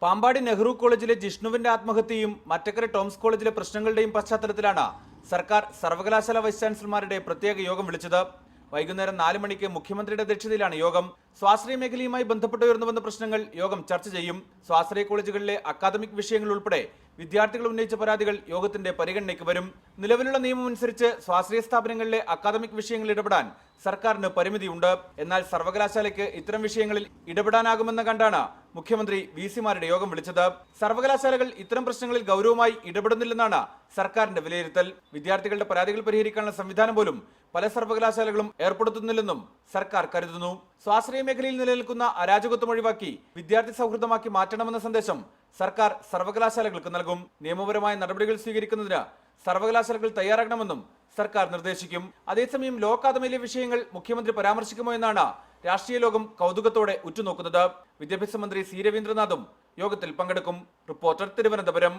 പാമ്പാടി നെഹ്റു കോളേജിലെ ജിഷ്ണുവിന്റെ ആത്മഹത്യയും മറ്റക്കര ടോംസ് കോളേജിലെ പ്രശ്നങ്ങളുടെയും പശ്ചാത്തലത്തിലാണ് സർക്കാർ സർവകലാശാല വൈസ് ചാൻസലർമാരുടെ പ്രത്യേക യോഗം വിളിച്ചത്. വൈകുന്നേരം 4 മണിക്ക് മുഖ്യമന്ത്രിയുടെ അധ്യക്ഷതയിലാണ് യോഗം. സ്വാശ്രയ മേഖലയുമായി ബന്ധപ്പെട്ട് ഉയർന്നുവന്ന പ്രശ്നങ്ങൾ യോഗം ചർച്ച ചെയ്യും. സ്വാശ്രയ കോളേജുകളിലെ അക്കാദമിക് വിഷയങ്ങൾ ഉൾപ്പെടെ വിദ്യാർത്ഥികൾ ഉന്നയിച്ച പരാതികൾ യോഗത്തിന്റെ പരിഗണനയ്ക്ക് വരും. നിലവിലുള്ള നിയമമനുസരിച്ച് സ്വാശ്രയ സ്ഥാപനങ്ങളിലെ അക്കാദമിക് വിഷയങ്ങളിൽ ഇടപെടാൻ സർക്കാരിന് പരിമിതിയുണ്ട്. എന്നാൽ സർവകലാശാലയ്ക്ക് ഇത്തരം വിഷയങ്ങളിൽ ഇടപെടാനാകുമെന്ന് കണ്ടാണ് മുഖ്യമന്ത്രി വിസിമാരുടെ യോഗം വിളിച്ചത്. സർവകലാശാലകൾ ഇത്തരം പ്രശ്നങ്ങളിൽ ഗൗരവമായി ഇടപെടുന്നില്ലെന്നാണ് സർക്കാരിന്റെ വിലയിരുത്തൽ. വിദ്യാർത്ഥികളുടെ പരാതികൾ പരിഹരിക്കാനുള്ള സംവിധാനം പോലും പല സർവകലാശാലകളും ഏർപ്പെടുത്തുന്നില്ലെന്നും സർക്കാർ കരുതുന്നു. സ്വാശ്രയ മേഖലയിൽ നിലനിൽക്കുന്ന അരാജകത്വം ഒഴിവാക്കി വിദ്യാർത്ഥി സൗഹൃദമാക്കി മാറ്റണമെന്ന സന്ദേശം സർക്കാർ സർവകലാശാലകൾക്ക് നൽകും. നിയമപരമായ നടപടികൾ സ്വീകരിക്കുന്നതിന് സർവകലാശാലകൾ തയ്യാറാകണമെന്നും സർക്കാർ നിർദ്ദേശിക്കും. അതേസമയം ലോ അക്കാദമിയിലെ വിഷയങ്ങൾ മുഖ്യമന്ത്രി പരാമർശിക്കുമോ എന്നാണ് രാഷ്ട്രീയ ലോകം കൗതുകത്തോടെ ഉറ്റുനോക്കുന്നത്. വിദ്യാഭ്യാസ മന്ത്രി സി രവീന്ദ്രനാഥും യോഗത്തിൽ പങ്കെടുക്കും. റിപ്പോർട്ടർ, തിരുവനന്തപുരം.